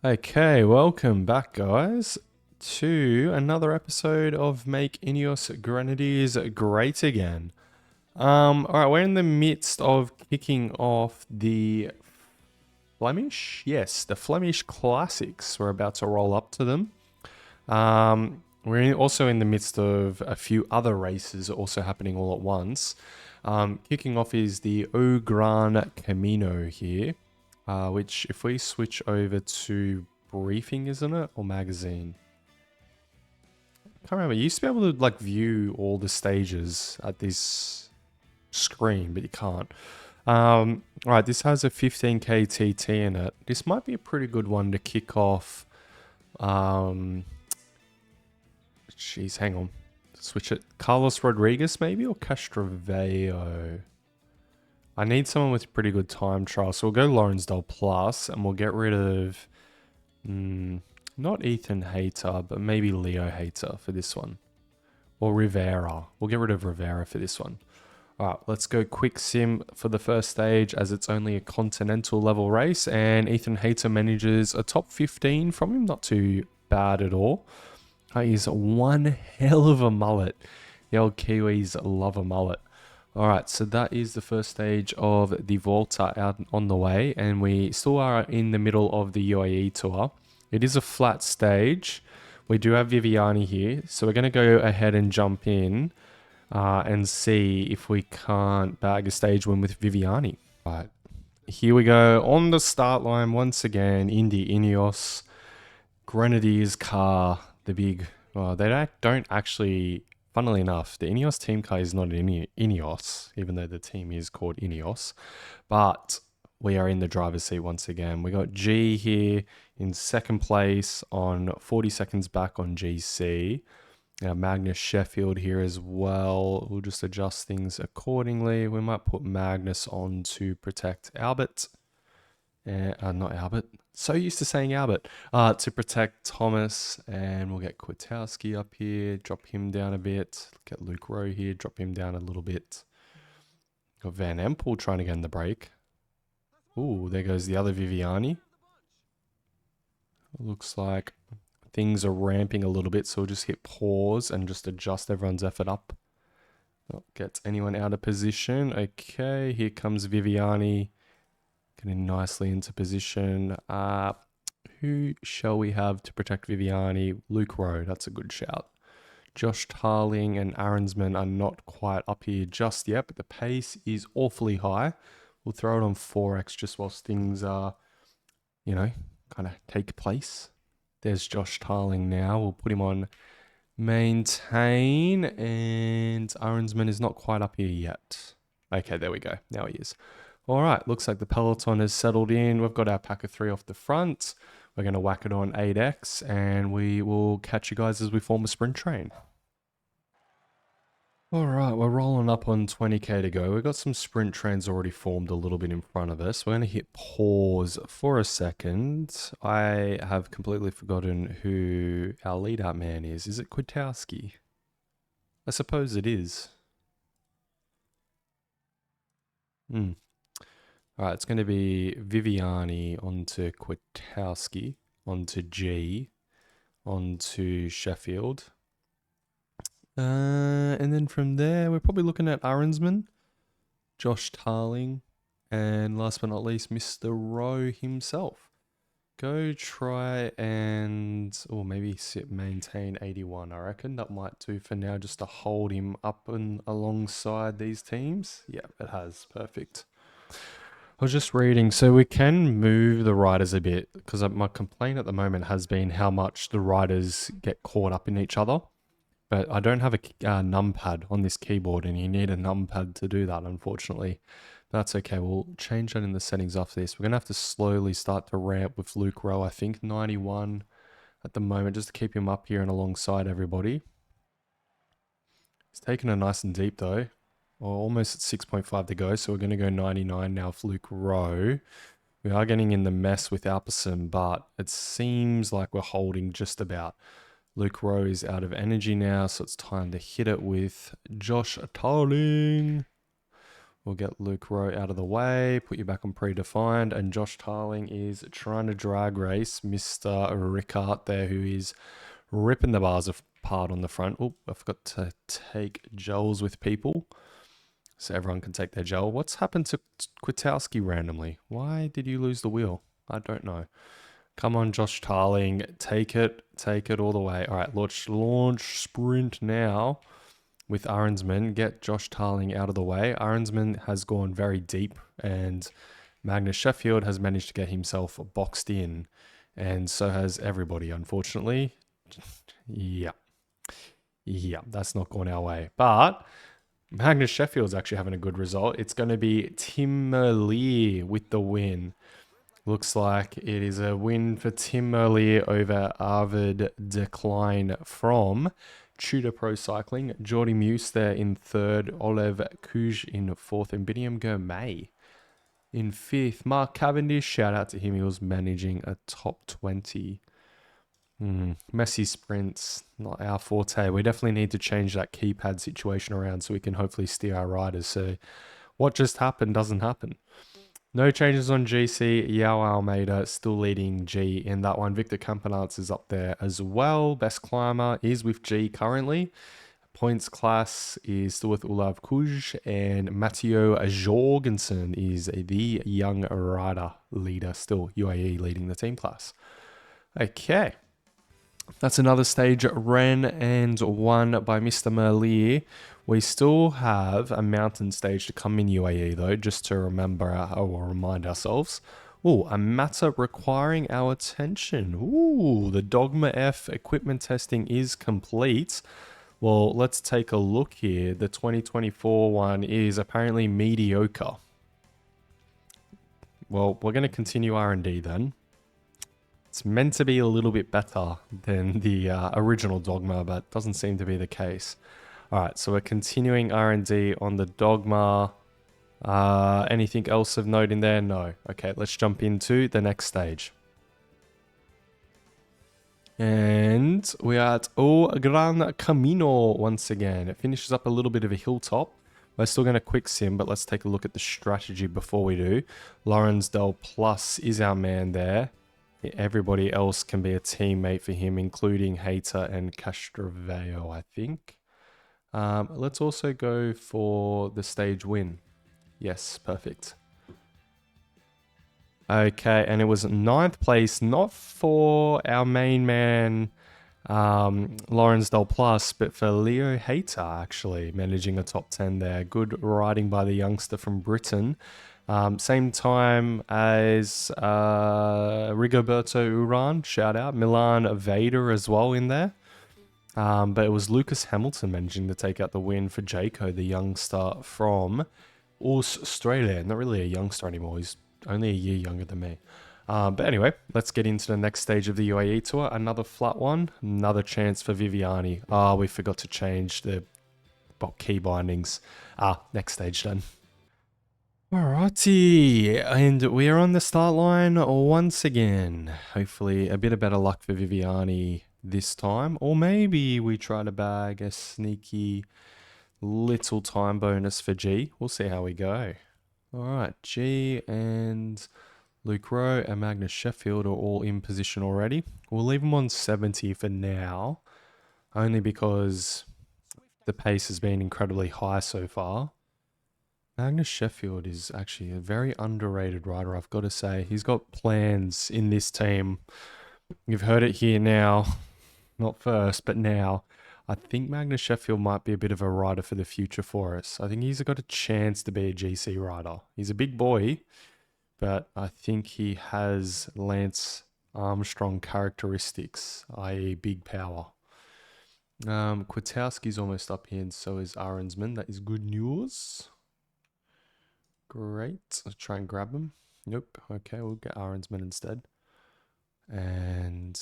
Okay, welcome back, guys, to another episode of Make Ineos Grenadiers Great Again. All right, we're in the midst of kicking off the the Flemish Classics. We're about to roll up to them. We're also in the midst of a few other races also happening all at once. Kicking off is the Gran Camino here. Which if we switch over to briefing, isn't it? Or magazine? I can't remember. You used to be able to like view all the stages at this screen, but you can't. Alright, this has a 15k TT in it. This might be a pretty good one to kick off. Jeez, hang on. Switch it. Carlos Rodriguez maybe, or Castroveo? I need someone with pretty good time trial, so we'll go Lawrence Plus, and we'll get rid of, not Ethan Hayter, but maybe Leo Hayter for this one. Or Rivera. We'll get rid of Rivera for this one. Alright, let's go quick sim for the first stage, as it's only a continental level race, and Ethan Hayter manages a top 15 from him. Not too bad at all. He's one hell of a mullet. The old Kiwis love a mullet. Alright, so that is the first stage of the Volta out on the way, and we still are in the middle of the UAE Tour. It is a flat stage. We do have Viviani here, so we're going to go ahead and jump in and see if we can't bag a stage win with Viviani. Right, here we go on the start line once again in the Ineos Grenadiers car. The big, well, they don't actually... Funnily enough, the Ineos team car is not an Ineos, even though the team is called Ineos. But we are in the driver's seat once again. We got G here in second place on 40 seconds back on GC. Magnus Sheffield here as well. We'll just adjust things accordingly. We might put Magnus on to protect Albert. Not Albert. So used to saying Albert. To protect Thomas, and we'll get Kwiatkowski up here, drop him down a bit. Get Luke Rowe here, drop him down a little bit. Got Van Empel trying to get in the break. Ooh, there goes the other Viviani. Looks like things are ramping a little bit, so we'll just hit pause and just adjust everyone's effort up. Not get anyone out of position. Okay, here comes Viviani. Getting nicely into position. Who shall we have to protect Viviani? Luke Rowe, that's a good shout. Josh Tarling and Aaronsman are not quite up here just yet, but the pace is awfully high. We'll throw it on 4x just whilst things are, kind of take place. There's Josh Tarling now. We'll put him on maintain, and Aaronsman is not quite up here yet. Okay, there we go. Now he is. All right, looks like the peloton has settled in. We've got our pack of 3 off the front. We're going to whack it on 8x, and we will catch you guys as we form a sprint train. All right, we're rolling up on 20k to go. We've got some sprint trains already formed a little bit in front of us. We're going to hit pause for a second. I have completely forgotten who our lead-out man is. Is it Kwiatkowski? I suppose it is. Alright, it's going to be Viviani onto Kwiatkowski, onto G, onto Sheffield. And then from there, we're probably looking at Aaronsman, Josh Tarling, and last but not least, Mr. Rowe himself. Go try and, or maybe maintain 81. I reckon that might do for now, just to hold him up and alongside these teams. Yeah, it has. Perfect. I was just reading, so we can move the riders a bit, because my complaint at the moment has been how much the riders get caught up in each other. But I don't have a numpad on this keyboard, and you need a numpad to do that, unfortunately. That's okay, we'll change that in the settings after this. We're going to have to slowly start to ramp with Luke Rowe. I think 91 at the moment, just to keep him up here and alongside everybody. He's taking it nice and deep though. Well, almost at 6.5 to go, so we're going to go 99 now for Luke Rowe. We are getting in the mess with Alperson, but it seems like we're holding just about. Luke Rowe is out of energy now, so it's time to hit it with Josh Tarling. We'll get Luke Rowe out of the way, put you back on predefined, and Josh Tarling is trying to drag race Mr. Rickard there, who is ripping the bars apart on the front. Oh, I forgot to take gels with people, so everyone can take their gel. What's happened to Kwiatkowski randomly? Why did you lose the wheel? I don't know. Come on, Josh Tarling, take it all the way. All right, launch sprint now with Arensman. Get Josh Tarling out of the way. Arensman has gone very deep, and Magnus Sheffield has managed to get himself boxed in, and so has everybody, unfortunately. Yeah, that's not going our way. But Magnus Sheffield's actually having a good result. It's going to be Tim Merlier with the win. Looks like it is a win for Tim Merlier over Arvid Decline from Tudor Pro Cycling. Jordy Muse there in third. Olev Kuj in fourth. And Biniam Gourmet in fifth. Mark Cavendish, shout out to him. He was managing a top 20. Messy sprints, not our forte. We definitely need to change that keypad situation around so we can hopefully steer our riders. So what just happened doesn't happen. No changes on GC. Yao Almeida still leading G in that one. Victor Campanarts is up there as well. Best climber is with G currently. Points class is still with Olav Kuj, and Matteo Jorgensen is the young rider leader, still UAE leading the team class. Okay. That's another stage ran and won by Mr. Merlier. We still have a mountain stage to come in UAE though, just to remember or remind ourselves. Oh, a matter requiring our attention. Ooh, the Dogma F equipment testing is complete. Well, let's take a look here. The 2024 one is apparently mediocre. Well, we're going to continue R&D then. It's meant to be a little bit better than the original Dogma, but doesn't seem to be the case. All right, so we're continuing R&D on the Dogma. Anything else of note in there? No. Okay, let's jump into the next stage. And we are at Gran Camino once again. It finishes up a little bit of a hilltop. We're still going to quick sim, but let's take a look at the strategy before we do. Lawrence Plus is our man there. Everybody else can be a teammate for him, including Hater and Castroveo, I think. Let's also go for the stage win. Yes, perfect. Okay, and it was 9th place, not for our main man, Lawrence Plus, but for Leo Hater, actually, managing a top 10 there. Good riding by the youngster from Britain. Same time as Rigoberto Uran, shout out. Milan Vader as well in there. But it was Lucas Hamilton managing to take out the win for Jaco, the youngster from Australia. Not really a youngster anymore. He's only a year younger than me. But anyway, let's get into the next stage of the UAE Tour. Another flat one. Another chance for Viviani. We forgot to change the key bindings. Next stage then. Alrighty, and we are on the start line once again. Hopefully a bit of better luck for Viviani this time. Or maybe we try to bag a sneaky little time bonus for G. We'll see how we go. Alright, G and Luke Rowe and Magnus Sheffield are all in position already. We'll leave them on 70 for now. Only because the pace has been incredibly high so far. Magnus Sheffield is actually a very underrated rider, I've got to say. He's got plans in this team. You've heard it here now. Not first, but now. I think Magnus Sheffield might be a bit of a rider for the future for us. I think he's got a chance to be a GC rider. He's a big boy, but I think he has Lance Armstrong characteristics, i.e. big power. Kwiatkowski's almost up here, and so is Arensman. That is good news. Great. Let's try and grab him. Nope. Okay, we'll get Arensman instead. And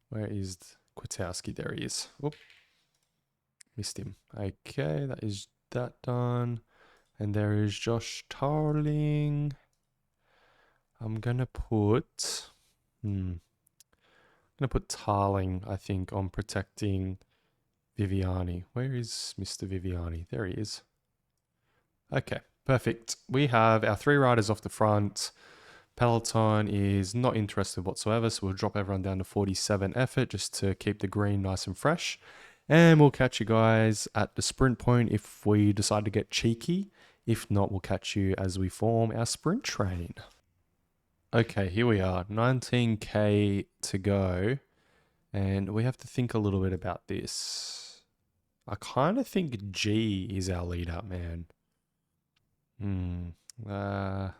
where is Kwiatkowski? There he is. Whoop. Missed him. Okay, that is that done. And there is Josh Tarling. I'm gonna put Tarling, I think, on protecting Viviani. Where is Mr. Viviani? There he is. Okay. Perfect. We have our 3 riders off the front. Peloton is not interested whatsoever, so we'll drop everyone down to 47 effort just to keep the green nice and fresh. And we'll catch you guys at the sprint point if we decide to get cheeky. If not, we'll catch you as we form our sprint train. Okay, here we are, 19k to go. And we have to think a little bit about this. I kind of think G is our lead up, man. Yeah,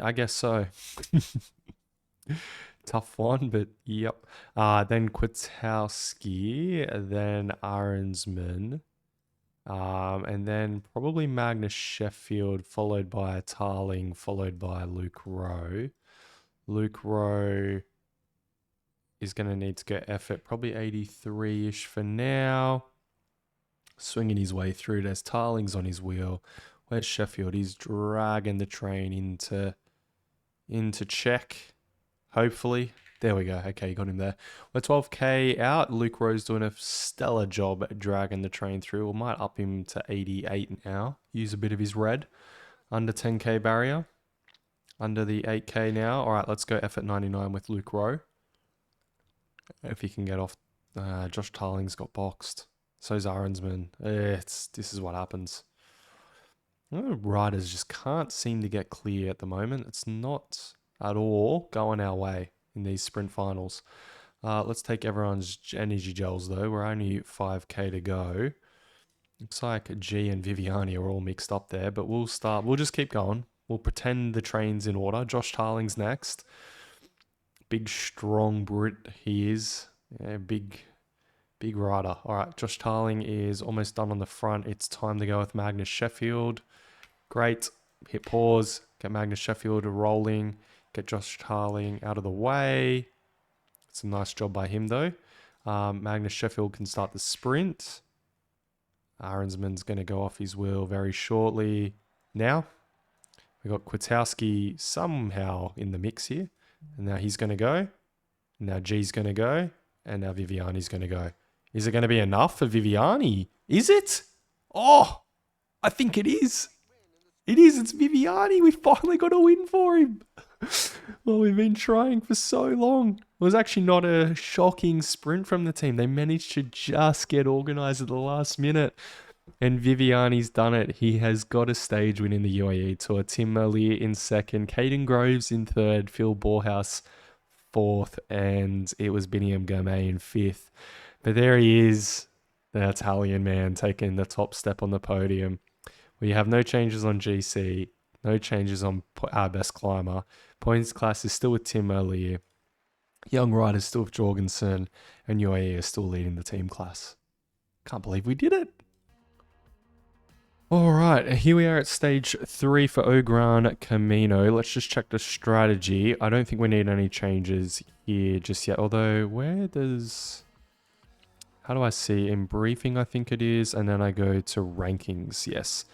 I guess so. Tough one, but yep. Then Kwiatkowski, then Arensman, and then probably Magnus Sheffield, followed by Tarling, followed by Luke Rowe. Luke Rowe is going to need to get effort, probably 83-ish for now. Swinging his way through. There's Tarling's on his wheel. Where's Sheffield? He's dragging the train into check. Hopefully. There we go. Okay, you got him there. We're 12k out. Luke Rowe's doing a stellar job at dragging the train through. We might up him to 88 now. Use a bit of his red. Under 10k barrier. Under the 8k now. All right, let's go effort 99 with Luke Rowe. If he can get off. Josh Tarling's got boxed. So's Arensman. This is what happens. Riders just can't seem to get clear at the moment. It's not at all going our way in these sprint finals. Let's take everyone's energy gels though. We're only 5k to go. Looks like G and Viviani are all mixed up there, but we'll just keep going. We'll pretend the train's in order. Josh Tarling's next. Big, strong Brit he is. Yeah, big rider. All right, Josh Tarling is almost done on the front. It's time to go with Magnus Sheffield. Great. Hit pause. Get Magnus Sheffield rolling. Get Josh Tarling out of the way. It's a nice job by him, though. Magnus Sheffield can start the sprint. Arensman's going to go off his wheel very shortly. Now, we got Kwiatkowski somehow in the mix here. And now he's going to go. Now G's going to go. And now Viviani's going to go. Is it going to be enough for Viviani? Is it? Oh, I think it is. It is. It's Viviani. We finally got a win for him. Well, we've been trying for so long. It was actually not a shocking sprint from the team. They managed to just get organised at the last minute. And Viviani's done it. He has got a stage win in the UAE Tour. Tim Merlier in second. Caden Groves in third. Phil Borhaus fourth. And it was Biniam Gourmet in fifth. But there he is, the Italian man, taking the top step on the podium. We have no changes on GC. No changes on our best climber. Points class is still with Tim Merlier. Young riders still with Jorgensen. And UAE is still leading the team class. Can't believe we did it. All right, here we are at stage 3 for Gran Camino. Let's just check the strategy. I don't think we need any changes here just yet. Although, where does... How do I see? In briefing, I think it is. And then I go to rankings. Yes.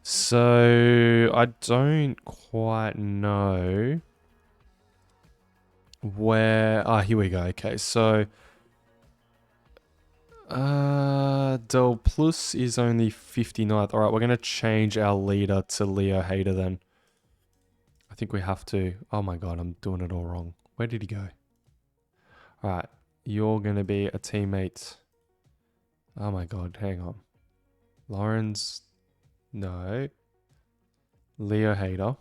So, I don't quite know where... here we go. Okay, so... Del Plus is only 59th. All right, we're going to change our leader to Leo Hayter then. I think we have to. Oh my God, I'm doing it all wrong. Where did he go? All right, you're going to be a teammate. Oh my God, hang on. Lawrence, no. Leo Hayter.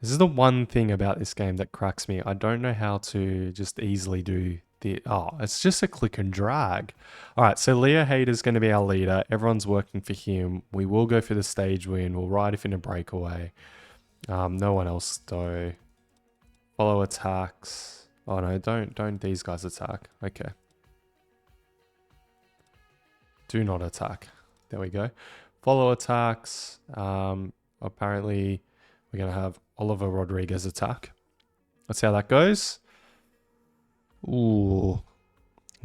This is the one thing about this game that cracks me. I don't know how to just easily do... it's just a click and drag. All right, so Leo Hayter's going to be our leader. Everyone's working for him. We will go for the stage win. We'll ride if in a breakaway. No one else though. Follow attacks. Oh no, don't these guys attack. Okay. Do not attack. There we go. Follow attacks. Apparently we're going to have Oliver Rodriguez attack. Let's see how that goes. Ooh,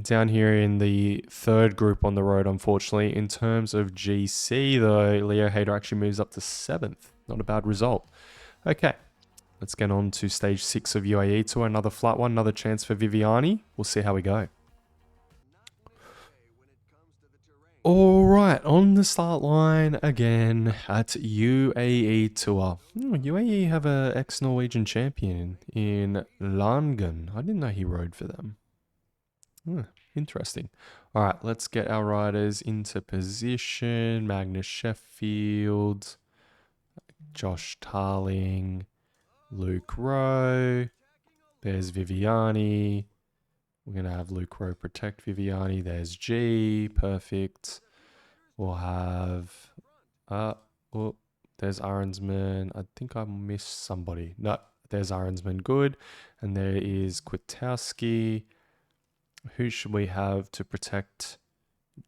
down here in the third group on the road, unfortunately. In terms of GC, though, Leo Hayter actually moves up to 7th. Not a bad result. Okay, let's get on to stage 6 of UAE Tour. Another flat one, another chance for Viviani. We'll see how we go. All right, on the start line again at UAE Tour. UAE have a ex-Norwegian champion in Langen. I didn't know he rode for them. Interesting. All right, let's get our riders into position. Magnus Sheffield, Josh Tarling, Luke Rowe. There's Viviani. We're going to have Luke Rowe protect Viviani. There's G. Perfect. We'll have... oh, there's Arensman. I think I missed somebody. No, there's Arensman. Good. And there is Kwiatkowski. Who should we have to protect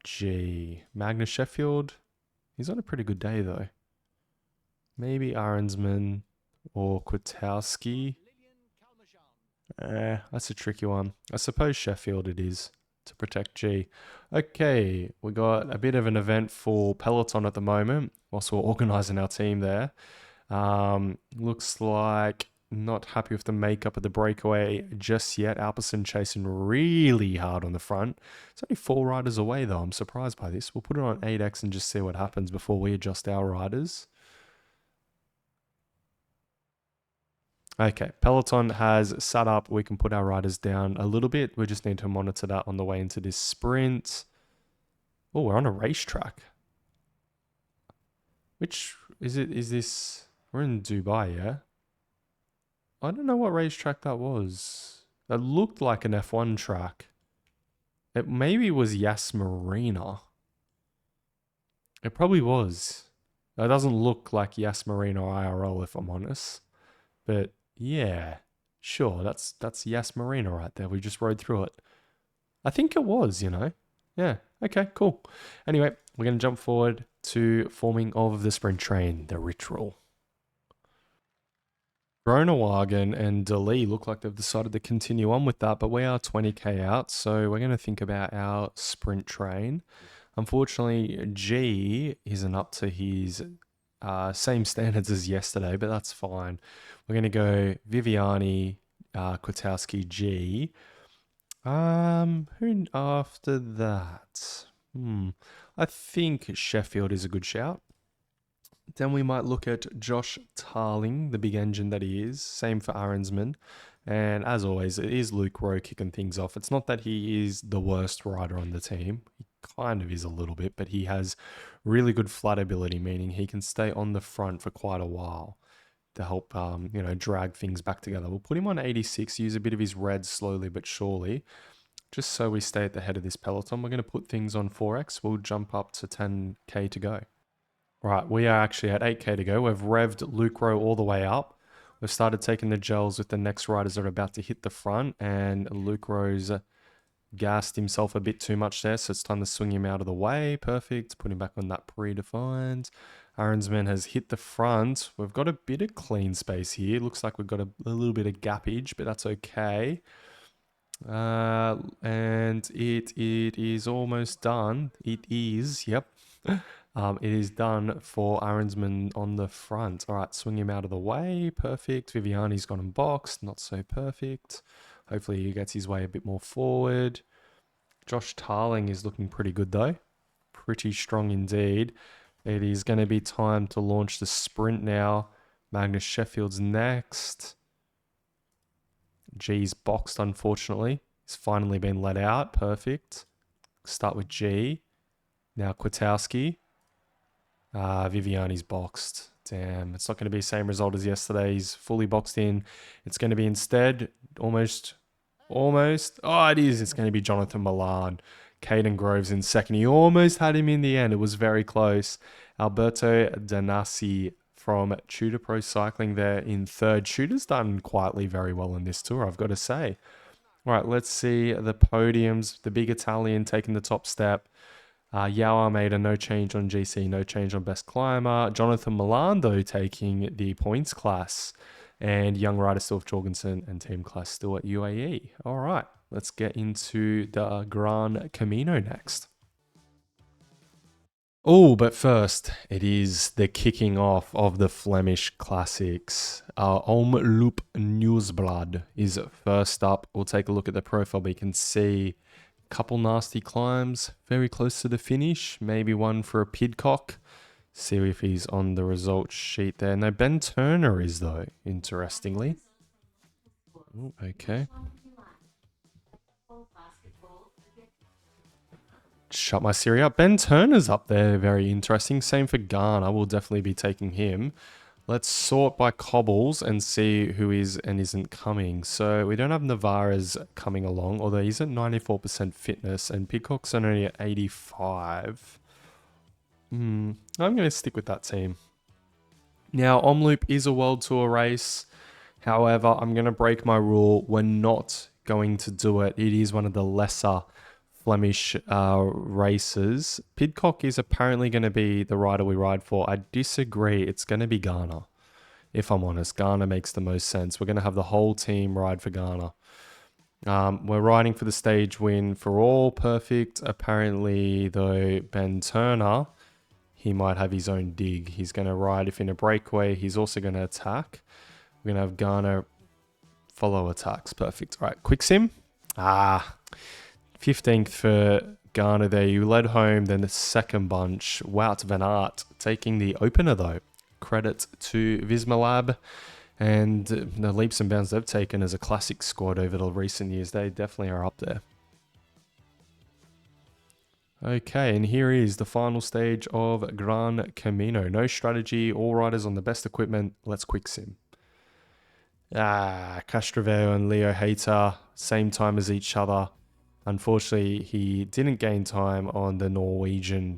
G? Magnus Sheffield. He's on a pretty good day, though. Maybe Arensman or Kwiatkowski. That's a tricky one. I suppose Sheffield it is to protect G. Okay, we got a bit of an event for Peloton at the moment whilst we're organising our team there. Looks like not happy with the makeup of the breakaway just yet. Alperson chasing really hard on the front. It's only 4 riders away though. I'm surprised by this. We'll put it on 8x and just see what happens before we adjust our riders. Okay, Peloton has set up. We can put our riders down a little bit. We just need to monitor that on the way into this sprint. Oh, we're on a racetrack. Which is it? Is this? We're in Dubai, yeah? I don't know what racetrack that was. That looked like an F1 track. It maybe was Yas Marina. It probably was. That doesn't look like Yas Marina IRL if I'm honest. But yeah, sure, that's Yas Marina right there. We just rode through it. I think it was, you know. Yeah, okay, cool. Anyway, we're going to jump forward to forming of the sprint train, the ritual. Groenewegen and DeLee look like they've decided to continue on with that, but we are 20k out, so we're going to think about our sprint train. Unfortunately, G isn't up to his same standards as yesterday, but that's fine. We're going to go Viviani, Kwiatkowski, G. Who after that? I think Sheffield is a good shout. Then we might look at Josh Tarling, the big engine that he is. Same for Arensman. And as always, it is Luke Rowe kicking things off. It's not that he is the worst rider on the team. He kind of is a little bit, but he has really good flat ability, meaning he can stay on the front for quite a while to help, drag things back together. We'll put him on 86, use a bit of his red slowly but surely, just so we stay at the head of this peloton. We're going to put things on 4x. We'll jump up to 10k to go. Right, we are actually at 8k to go. We've revved Luke Rowe all the way up. We've started taking the gels with the next riders that are about to hit the front, and Luke Rowe's gassed himself a bit too much there, so it's time to swing him out of the way. Perfect. Put him back on that predefined. Arensman has hit the front. We've got a bit of clean space here. Looks like we've got a little bit of gappage, but that's okay. And it is almost done. It is, yep. It is done for Arensman on the front. All right, swing him out of the way. Perfect. Viviani's got him boxed. Not so perfect. Hopefully he gets his way a bit more forward. Josh Tarling is looking pretty good though. Pretty strong indeed. It is going to be time to launch the sprint now. Magnus Sheffield's next. G's boxed, unfortunately. He's finally been let out. Perfect. Start with G. Now Kwiatkowski. Viviani's boxed. Damn, it's not going to be the same result as yesterday. He's fully boxed in. It's going to be instead almost. Oh, it is. It's going to be Jonathan Milan. Caden Groves in second. He almost had him in the end. It was very close. Alberto Danasi from Tudor Pro Cycling there in third. Tudor's done quietly very well in this tour, I've got to say. All right, let's see the podiums. The big Italian taking the top step. Yao Almeida, no change on GC, no change on best climber. Jonathan Milan, though, taking the points class. And young rider Stilf Jorgensen and team class still at UAE. All right, let's get into the Gran Camino next. Oh, but first, it is the kicking off of the Flemish Classics. Omloop Nieuwsblad is first up. We'll take a look at the profile, but you can see Couple nasty climbs, very close to the finish. Maybe one for a Pidcock. See if he's on the results sheet there. No, Ben Turner is though, interestingly. Ooh, okay. Shut my Siri up. Ben Turner's up there, very interesting. Same for Garner, we'll definitely be taking him. Let's sort by cobbles and see who is and isn't coming. So we don't have Navarez coming along, although he's at 94% fitness and Pidcock's only at 85. I'm going to stick with that team. Now, Omloop is a World Tour race. However, I'm going to break my rule. We're not going to do it. It is one of the lesser Flemish races. Pidcock is apparently going to be the rider we ride for. I disagree. It's going to be Garner. If I'm honest, Garner makes the most sense. We're going to have the whole team ride for Garner. We're riding for the stage win for all. Perfect. Apparently, though, Ben Turner, he might have his own dig. He's going to ride if in a breakaway. He's also going to attack. We're going to have Garner follow attacks. Perfect. All right, quick sim. 15th for Garner there. You led home, then the second bunch. Wout van Aert taking the opener though. Credit to Vismalab and the leaps and bounds they've taken as a classic squad over the recent years. They definitely are up there. Okay, and here is the final stage of Gran Camino. No strategy, all riders on the best equipment. Let's quick sim. Trofeo and Leo Hayter, same time as each other. Unfortunately, he didn't gain time on the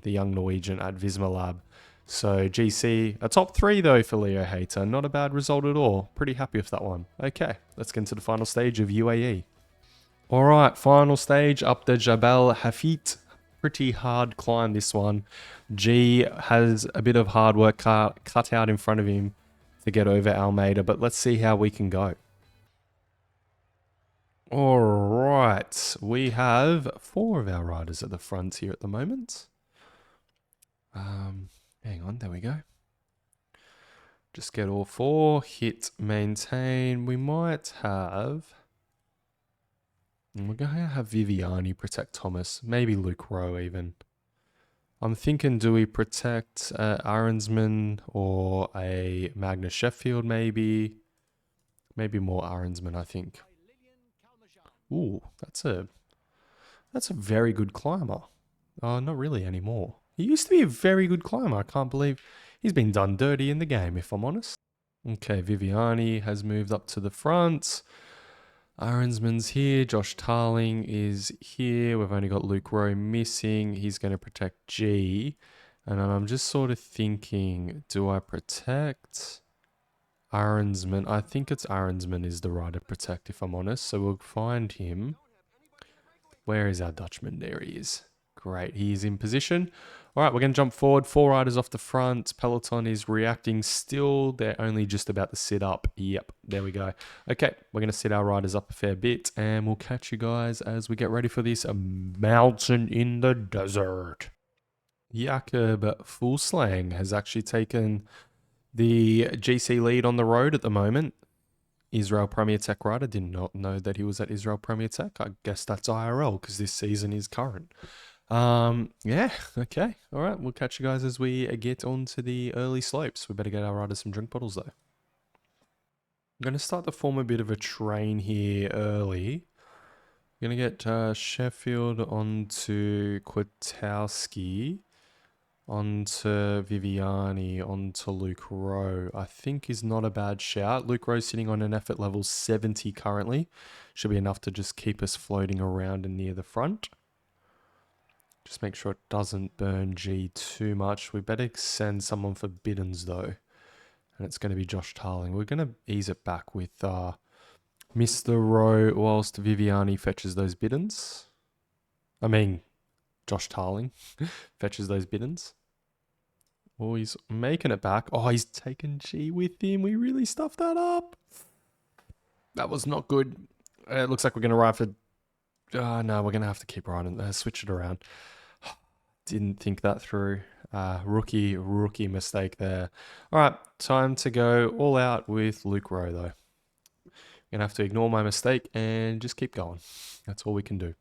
young Norwegian at Vismalab. So GC, a top 3 though for Leo Hayter. Not a bad result at all. Pretty happy with that one. Okay, let's get into the final stage of UAE. All right, final stage up the Jabal Hafit. Pretty hard climb this one. G has a bit of hard work cut out in front of him to get over Almeida, but let's see how we can go. All right, we have 4 of our riders at the front here at the moment. Hang on, there we go. Just get all 4, hit maintain. We might have... We're going to have Viviani protect Thomas, maybe Luke Rowe even. I'm thinking, do we protect Ahrensman or a Magnus Sheffield maybe? Maybe more Ahrensman, I think. Ooh, that's a very good climber. Not really anymore. He used to be a very good climber. I can't believe he's been done dirty in the game, if I'm honest. Okay, Viviani has moved up to the front. Ahrensman's here. Josh Tarling is here. We've only got Luke Rowe missing. He's going to protect G. And I'm just sort of thinking, do I protect Ahrensman? I think it's Ahrensman is the rider to protect, if I'm honest. So we'll find him. Where is our Dutchman? There he is. Great. He is in position. All right, we're going to jump forward. 4 riders off the front. Peloton is reacting still. They're only just about to sit up. Yep, there we go. Okay, we're going to sit our riders up a fair bit, and we'll catch you guys as we get ready for this mountain in the desert. Jakob Fuglsang has actually taken the GC lead on the road at the moment. Israel Premier Tech rider. Did not know that he was at Israel Premier Tech. I guess that's IRL because this season is current. Yeah, okay. All right, we'll catch you guys as we get onto the early slopes. We better get our riders some drink bottles though. I'm going to start to form a bit of a train here early. I'm going to get Sheffield onto Kwiatkowski, onto Viviani, onto Luke Rowe. I think is not a bad shout. Luke Rowe sitting on an effort level 70 currently. Should be enough to just keep us floating around and near the front. Just make sure it doesn't burn G too much. We better send someone for Biddens though. And it's going to be Josh Tarling. We're going to ease it back with Mr. Rowe whilst Viviani fetches those Biddens. I mean, Josh Tarling fetches those Biddens. Oh, he's making it back. Oh, he's taken G with him. We really stuffed that up. That was not good. It looks like we're going to ride for... no, we're going to have to keep riding. Switch it around. Didn't think that through. Rookie mistake there. All right, time to go all out with Luke Rowe, though. Going to have to ignore my mistake and just keep going. That's all we can do.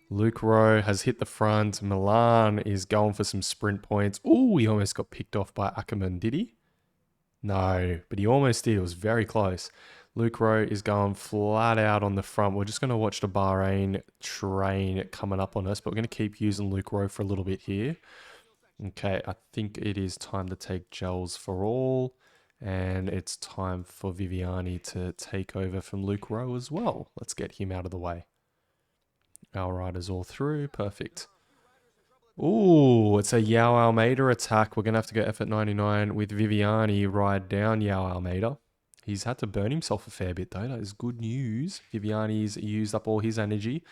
Luke Rowe has hit the front. Milan is going for some sprint points. Oh, he almost got picked off by Ackerman, did he? No, but he almost did. It was very close. Luke Rowe is going flat out on the front. We're just going to watch the Bahrain train coming up on us, but we're going to keep using Luke Rowe for a little bit here. Okay, I think it is time to take gels for all, and it's time for Viviani to take over from Luke Rowe as well. Let's get him out of the way. Our riders all through. Perfect. Ooh, it's a Yao Almeida attack. We're going to have to go effort 99 with Viviani ride down Yao Almeida. He's had to burn himself a fair bit, though. That is good news. Viviani's used up all his energy.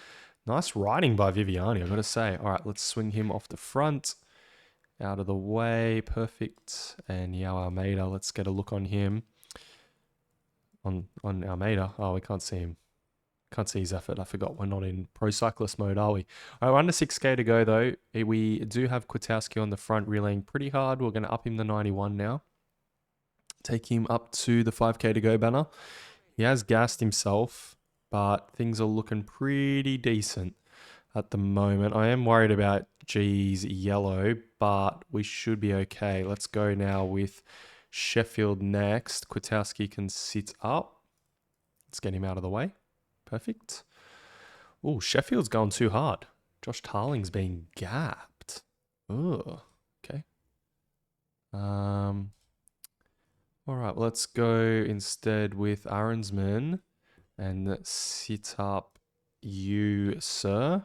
Nice riding by Viviani, I've got to say. All right, let's swing him off the front. Out of the way. Perfect. And Yao Almeida, let's get a look on him. On Almeida. Oh, we can't see him. Can't see his effort. I forgot we're not in pro cyclist mode, are we? All right, we're under 6K to go, though. We do have Kwiatkowski on the front, relaying pretty hard. We're going to up him to 91 now. Take him up to the 5K to go banner. He has gassed himself, but things are looking pretty decent at the moment. I am worried about G's yellow, but we should be okay. Let's go now with Sheffield next. Kwiatkowski can sit up. Let's get him out of the way. Perfect. Oh, Sheffield's going too hard. Josh Tarling's being gapped. Oh, okay. All right, let's go instead with Ahrensman and sit up you, sir.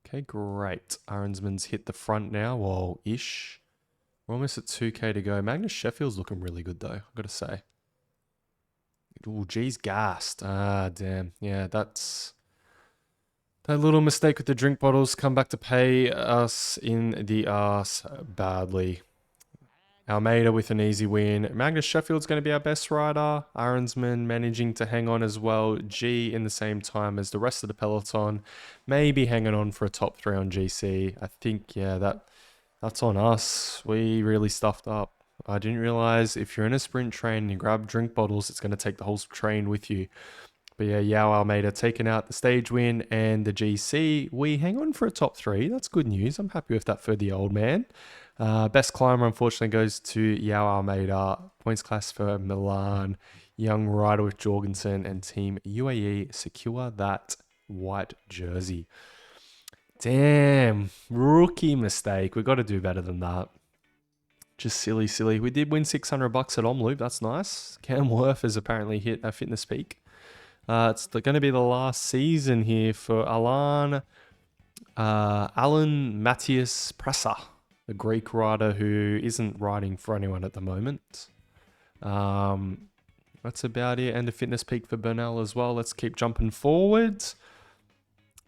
Okay, great. Ahrensman's hit the front now, well, ish. We're almost at 2K to go. Magnus Sheffield's looking really good, though, I've got to say. Oh, geez, gassed. Ah, damn. Yeah, that's... That little mistake with the drink bottles come back to pay us in the ass badly. Almeida with an easy win. Magnus Sheffield's going to be our best rider. Ahrensman managing to hang on as well. G in the same time as the rest of the peloton. Maybe hanging on for a top 3 on GC. I think, yeah, that's on us. We really stuffed up. I didn't realize if you're in a sprint train and you grab drink bottles, it's going to take the whole train with you. But yeah, Yao Almeida taking out the stage win and the GC. We hang on for a top 3. That's good news. I'm happy with that for the old man. Best climber, unfortunately, goes to Yao Almeida. Points class for Milan. Young rider with Jorgensen and Team UAE secure that white jersey. Damn, rookie mistake. We've got to do better than that. Just silly. We did win $600 at Omloop. That's nice. Cam Worth has apparently hit a fitness peak. It's going to be the last season here for Alan Matthias Prasa, the Greek rider who isn't riding for anyone at the moment. That's about it. And a fitness peak for Bernal as well. Let's keep jumping forwards.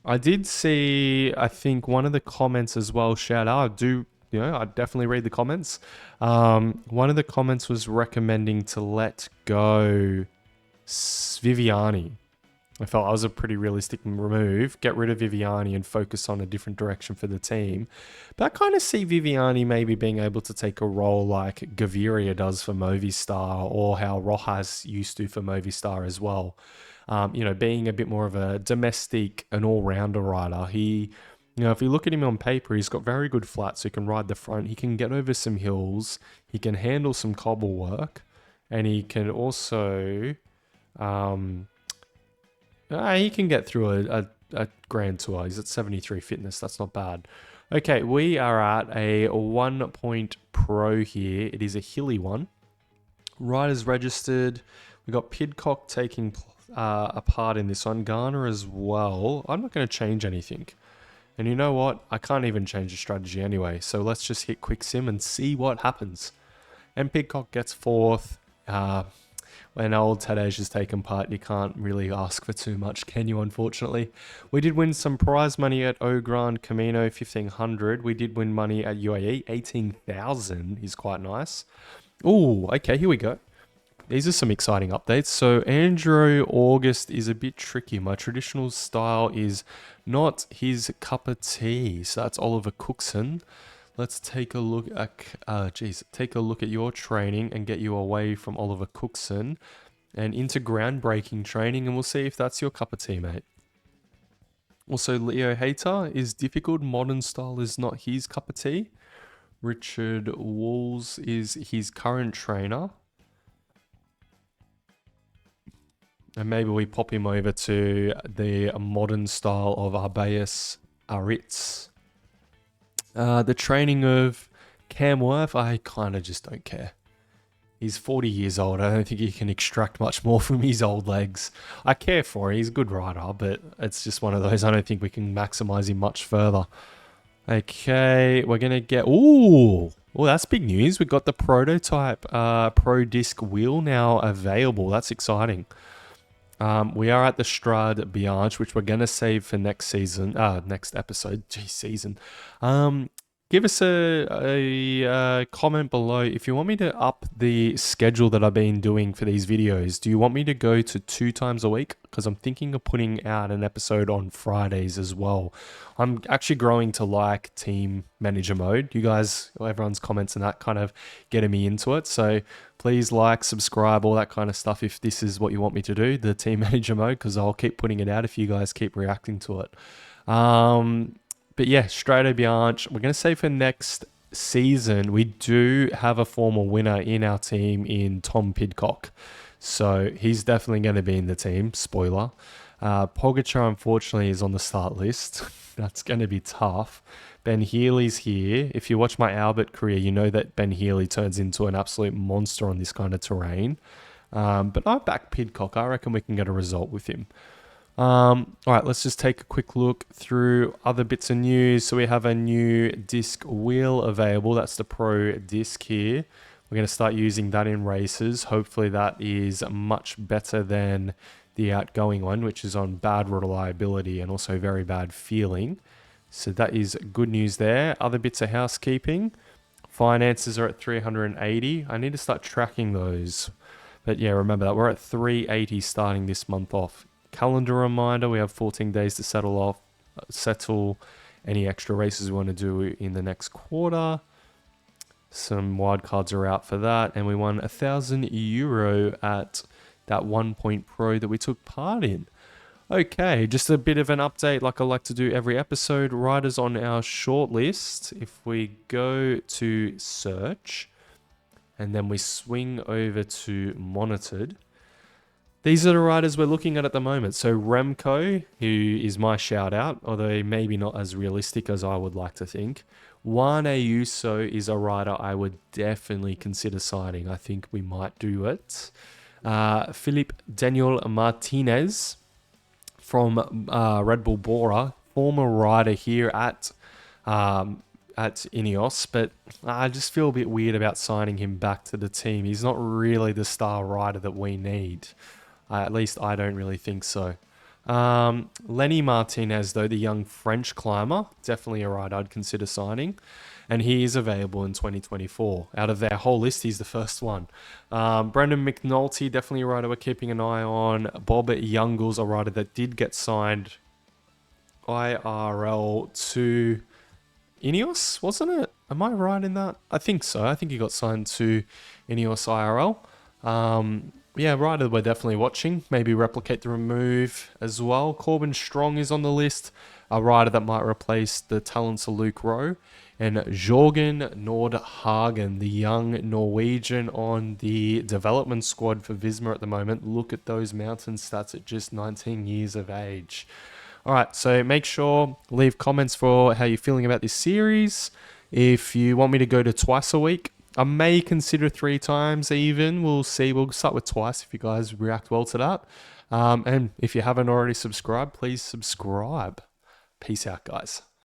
I did see, I think, one of the comments as well, shout out, I definitely read the comments. One of the comments was recommending to let go Viviani. I felt that was a pretty realistic move. Get rid of Viviani and focus on a different direction for the team. But I kind of see Viviani maybe being able to take a role like Gaviria does for Movistar, or how Rojas used to for Movistar as well. Being a bit more of a domestic, an all-rounder rider. If you look at him on paper, he's got very good flats, so he can ride the front. He can get over some hills. He can handle some cobble work. And he can also... he can get through a Grand Tour. He's at 73 fitness. That's not bad. Okay, we are at a 1 point pro here. It is a hilly one. Riders registered. We got Pidcock taking a part in this one. Garner as well. I'm not going to change anything. And you know what? I can't even change the strategy anyway. So let's just hit quick sim and see what happens. And Pidcock gets 4th. When old Tadej has taken part, you can't really ask for too much, can you, unfortunately? We did win some prize money at Gran Camino, 1,500. We did win money at UAE, 18,000 is quite nice. Ooh, okay, here we go. These are some exciting updates. So Andrew August is a bit tricky. My traditional style is not his cup of tea. So that's Oliver Cookson. Let's take a look at your training and get you away from Oliver Cookson and into groundbreaking training, and we'll see if that's your cup of tea, mate. Also, Leo Hater is difficult. Modern style is not his cup of tea. Richard Walls is his current trainer. And maybe we pop him over to the modern style of Arbeus Aritz. The training of Cam Worth, I kind of just don't care. He's 40 years old. I don't think he can extract much more from his old legs. I care for him. He's a good rider, but it's just one of those. I don't think we can maximize him much further. Okay, we're going to get... Ooh, that's big news. We've got the prototype Pro Disc wheel now available. That's exciting. We are at the Strade Bianche, which we're going to save for next season, next episode. Season. Give us a comment below if you want me to up the schedule that I've been doing for these videos. Do you want me to go to 2 times a week? Because I'm thinking of putting out an episode on Fridays as well. I'm actually growing to like team manager mode. You guys, everyone's comments and that kind of getting me into it. So please like, subscribe, all that kind of stuff if this is what you want me to do, the team manager mode, because I'll keep putting it out if you guys keep reacting to it. But yeah, Strade Bianche, we're going to say for next season, we do have a former winner in our team in Tom Pidcock. So he's definitely going to be in the team, spoiler. Pogacar, unfortunately, is on the start list. That's going to be tough. Ben Healy's here. If you watch my Albert career, you know that Ben Healy turns into an absolute monster on this kind of terrain. But I back Pidcock. I reckon we can get a result with him. All right, let's just take a quick look through other bits of news. So we have a new disc wheel available. That's the Pro Disc here. We're going to start using that in races. Hopefully that is much better than the outgoing one, which is on bad reliability and also very bad feeling. So that is good news there. Other bits of housekeeping. Finances are at 380. I need to start tracking those. But yeah, remember that we're at 380 starting this month off. Calendar reminder, we have 14 days to settle any extra races we want to do in the next quarter. Some wildcards are out for that, and we won €1,000 at that 1 Point Pro that we took part in. Okay, just a bit of an update like I like to do every episode. Riders on our shortlist. If we go to search and then we swing over to monitored, these are the riders we're looking at the moment. So Remco, who is my shout out, although maybe not as realistic as I would like to think. Juan Ayuso is a rider I would definitely consider signing. I think we might do it. Philippe Daniel Martinez from Red Bull Bora, former rider here at Ineos, but I just feel a bit weird about signing him back to the team. He's not really the star rider that we need. At least I don't really think so. Lenny Martinez, though, the young French climber, definitely a rider I'd consider signing. And he is available in 2024. Out of their whole list, he's the first one. Brendan McNulty, definitely a rider we're keeping an eye on. Bob Youngles, a rider that did get signed IRL to Ineos, wasn't it? Am I right in that? I think so. I think he got signed to Ineos IRL. Yeah, rider we're definitely watching. Maybe replicate the remove as well. Corbin Strong is on the list. A rider that might replace the talents of Luke Rowe. And Jorgen Nordhagen, the young Norwegian on the development squad for Visma at the moment. Look at those mountain stats at just 19 years of age. All right, so make sure, leave comments for how you're feeling about this series. If you want me to go to twice a week, I may consider 3 times even. We'll see. We'll start with twice if you guys react well to that. And if you haven't already subscribed, please subscribe. Peace out, guys.